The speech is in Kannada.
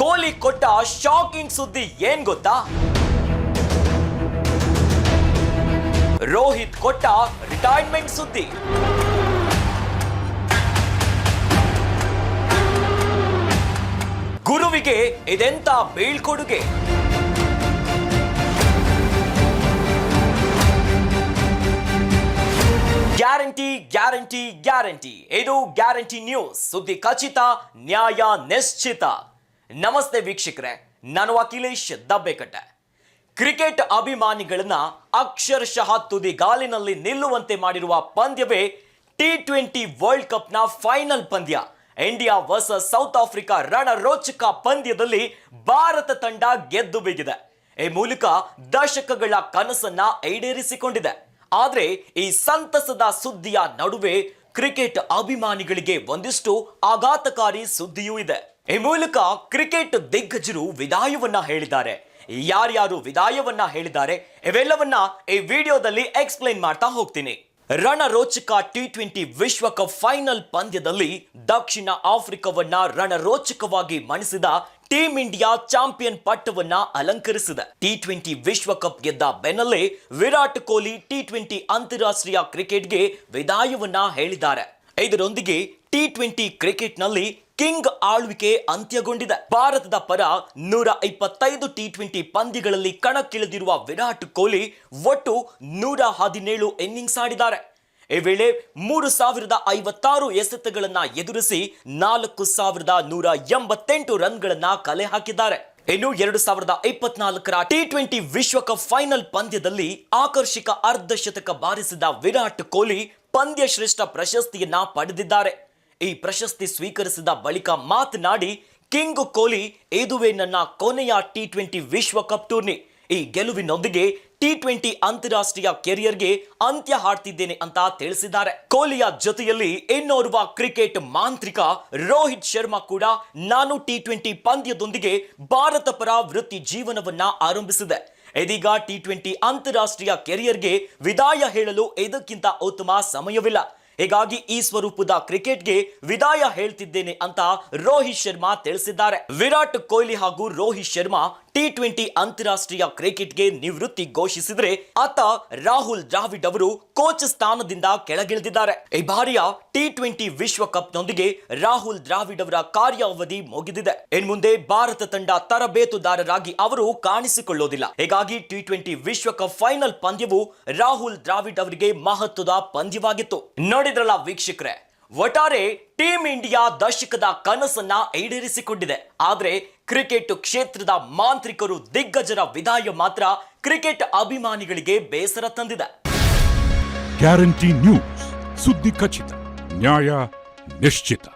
ಕೊಹ್ಲಿ ಕೊಟ್ಟ ಶಾಕಿಂಗ್ ಸುದ್ದಿ ಏನ್ ಗೊತ್ತಾ? ರೋಹಿತ್ ಕೊಟ್ಟ ರಿಟೈರ್ಮೆಂಟ್ ಸುದ್ದಿ. ಗುರುವಿಗೆ ಇದೆಂತ ಬೀಳ್ಕೊಡುಗೆ. Guarantee guarantee guarantee. ಇದು ಗ್ಯಾರಂಟಿ ನ್ಯೂಸ್. ಸುದ್ದಿ ಖಚಿತ, ನ್ಯಾಯ ನಿಶ್ಚಿತ. ನಮಸ್ತೆ ವೀಕ್ಷಕರೇ, ನಾನು ಅಖಿಲೇಶ್ ದಬ್ಬೆಕಟ್ಟೆ. ಕ್ರಿಕೆಟ್ ಅಭಿಮಾನಿಗಳನ್ನ ಅಕ್ಷರಶಃ ತುದಿಗಾಲಿನಲ್ಲಿ ನಿಲ್ಲುವಂತೆ ಮಾಡಿರುವ ಪಂದ್ಯವೇ T20 ವರ್ಲ್ಡ್ ಕಪ್ನ ಫೈನಲ್ ಪಂದ್ಯ. ಇಂಡಿಯಾ ವರ್ಸಸ್ ಸೌತ್ ಆಫ್ರಿಕಾ ರಣರೋಚಕ ಪಂದ್ಯದಲ್ಲಿ ಭಾರತ ತಂಡ ಗೆದ್ದು ಬಿದ್ದಿದೆ. ಈ ಮೂಲಕ ದಶಕಗಳ ಕನಸನ್ನ ಈಡೇರಿಸಿಕೊಂಡಿದೆ. ಆದ್ರೆ ಈ ಸಂತಸದ ಸುದ್ದಿಯ ನಡುವೆ ಕ್ರಿಕೆಟ್ ಅಭಿಮಾನಿಗಳಿಗೆ ಒಂದಿಷ್ಟು ಆಘಾತಕಾರಿ ಸುದ್ದಿಯೂ ಇದೆ. ಈ ಮೂಲಕ ಕ್ರಿಕೆಟ್ ದಿಗ್ಗಜರು ವಿದಾಯವನ್ನ ಹೇಳಿದ್ದಾರೆ. ಯಾರ್ಯಾರು ವಿದಾಯವನ್ನ ಹೇಳಿದ್ದಾರೆ ಇವೆಲ್ಲವನ್ನ ಈ ವಿಡಿಯೋದಲ್ಲಿ ಎಕ್ಸ್ಪ್ಲೈನ್ ಮಾಡ್ತಾ ಹೋಗ್ತೀನಿ. ರಣರೋಚಕ T20 ವಿಶ್ವಕಪ್ ಫೈನಲ್ ಪಂದ್ಯದಲ್ಲಿ ದಕ್ಷಿಣ ಆಫ್ರಿಕಾವನ್ನ ರಣರೋಚಕವಾಗಿ ಮಣಿಸಿದ ಟೀಂ ಇಂಡಿಯಾ ಚಾಂಪಿಯನ್ ಪಟ್ಟವನ್ನ ಅಲಂಕರಿಸಿದೆ. T20 ವಿಶ್ವಕಪ್ ಗೆದ್ದ ಬೆನ್ನಲ್ಲೇ ವಿರಾಟ್ ಕೊಹ್ಲಿ T20 ಅಂತಾರಾಷ್ಟ್ರೀಯ ಕ್ರಿಕೆಟ್ಗೆ ವಿದಾಯವನ್ನ ಹೇಳಿದ್ದಾರೆ. ಇದರೊಂದಿಗೆ T20 ಕ್ರಿಕೆಟ್ನಲ್ಲಿ ಕಿಂಗ್ ಆಳ್ವಿಕೆ ಅಂತ್ಯಗೊಂಡಿದೆ. ಭಾರತದ ಪರ 125 T20 ಪಂದ್ಯಗಳಲ್ಲಿ ಕಣಕ್ಕಿಳಿದಿರುವ ವಿರಾಟ್ ಕೊಹ್ಲಿ ಒಟ್ಟು 117 ಇನ್ನಿಂಗ್ಸ್ ಆಡಿದ್ದಾರೆ. ಈ ವೇಳೆ 3056 ಎಸೆತಗಳನ್ನ ಎದುರಿಸಿ 4188 ರನ್ಗಳನ್ನ ಕಲೆ ಹಾಕಿದ್ದಾರೆ. ಇನ್ನು 2024ರ T20 ವಿಶ್ವಕಪ್ ಫೈನಲ್ ಪಂದ್ಯದಲ್ಲಿ ಆಕರ್ಷಕ ಅರ್ಧಶತಕ ಬಾರಿಸಿದ ವಿರಾಟ್ ಕೊಹ್ಲಿ ಪಂದ್ಯ ಶ್ರೇಷ್ಠ ಪ್ರಶಸ್ತಿಯನ್ನ ಪಡೆದಿದ್ದಾರೆ. ಈ ಪ್ರಶಸ್ತಿ ಸ್ವೀಕರಿಸಿದ ಬಳಿಕ ಮಾತನಾಡಿ, ಕಿಂಗ್ ಕೊಹ್ಲಿ, ಇದುವೇ ನನ್ನ ಕೊನೆಯ T20 ವಿಶ್ವಕಪ್ ಟೂರ್ನಿ. ಈ ಗೆಲುವಿನೊಂದಿಗೆ T20 ಅಂತಾರಾಷ್ಟ್ರೀಯ ಕೆರಿಯರ್ಗೆ ಅಂತ್ಯ ಹಾಡ್ತಿದ್ದೇನೆ ಅಂತ ತಿಳಿಸಿದ್ದಾರೆ. ಕೊಹ್ಲಿಯ ಜೊತೆಯಲ್ಲಿ ಇನ್ನೋರ್ವ ಕ್ರಿಕೆಟ್ ಮಾಂತ್ರಿಕ ರೋಹಿತ್ ಶರ್ಮಾ ಕೂಡ ನಾನು T20 ಪಂದ್ಯದೊಂದಿಗೆ ಭಾರತ ಪರ ವೃತ್ತಿ ಜೀವನವನ್ನ ಆರಂಭಿಸಿದೆ. ಇದೀಗ T20 ಅಂತಾರಾಷ್ಟ್ರೀಯ ಕೆರಿಯರ್ಗೆ ವಿದಾಯ ಹೇಳಲು ಇದಕ್ಕಿಂತ ಉತ್ತಮ ಸಮಯವಿಲ್ಲ. ಹೀಗಾಗಿ ಈ ಸ್ವರೂಪದ ಕ್ರಿಕೆಟ್ಗೆ ವಿದಾಯ ಹೇಳ್ತಿದ್ದೇನೆ ಅಂತ ರೋಹಿತ್ ಶರ್ಮಾ ತಿಳಿಸಿದ್ದಾರೆ. ವಿರಾಟ್ ಕೊಹ್ಲಿ ಹಾಗೂ ರೋಹಿತ್ ಶರ್ಮಾ T20 ಅಂತಾರಾಷ್ಟ್ರೀಯ ಕ್ರಿಕೆಟ್ಗೆ ನಿವೃತ್ತಿ ಘೋಷಿಸಿದ್ರೆ, ಆತ ರಾಹುಲ್ ದ್ರಾವಿಡ್ ಅವರು ಕೋಚ್ ಸ್ಥಾನದಿಂದ ಕೆಳಗಿಳಿದಿದ್ದಾರೆ. ಈ ಬಾರಿಯ T20 ವಿಶ್ವಕಪ್ನೊಂದಿಗೆ ರಾಹುಲ್ ದ್ರಾವಿಡ್ ಅವರ ಕಾರ್ಯಾವಧಿ ಮುಗಿದಿದೆ. ಇನ್ಮುಂದೆ ಭಾರತ ತಂಡ ತರಬೇತುದಾರರಾಗಿ ಅವರು ಕಾಣಿಸಿಕೊಳ್ಳೋದಿಲ್ಲ. ಹೀಗಾಗಿ T20 ವಿಶ್ವಕಪ್ ಫೈನಲ್ ಪಂದ್ಯವು ರಾಹುಲ್ ದ್ರಾವಿಡ್ ಅವರಿಗೆ ಮಹತ್ವದ ಪಂದ್ಯವಾಗಿತ್ತು. ನೋಡಿದ್ರಲ್ಲ ವೀಕ್ಷಕರೇ, ಒಟ್ಟಾರೆ ಟೀಂ ಇಂಡಿಯಾ ದಶಕದ ಕನಸನ್ನ ಈಡೇರಿಸಿಕೊಂಡಿದೆ. ಆದ್ರೆ ಕ್ರಿಕೆಟ್ ಕ್ಷೇತ್ರದ ಮಾಂತ್ರಿಕರು, ದಿಗ್ಗಜರ ವಿದಾಯ ಮಾತ್ರ ಕ್ರಿಕೆಟ್ ಅಭಿಮಾನಿಗಳಿಗೆ ಬೇಸರ ತಂದಿದೆ. ಗ್ಯಾರಂಟಿ ನ್ಯೂಸ್, ಸುದ್ದಿ ಖಚಿತ, ನ್ಯಾಯ ನಿಶ್ಚಿತ.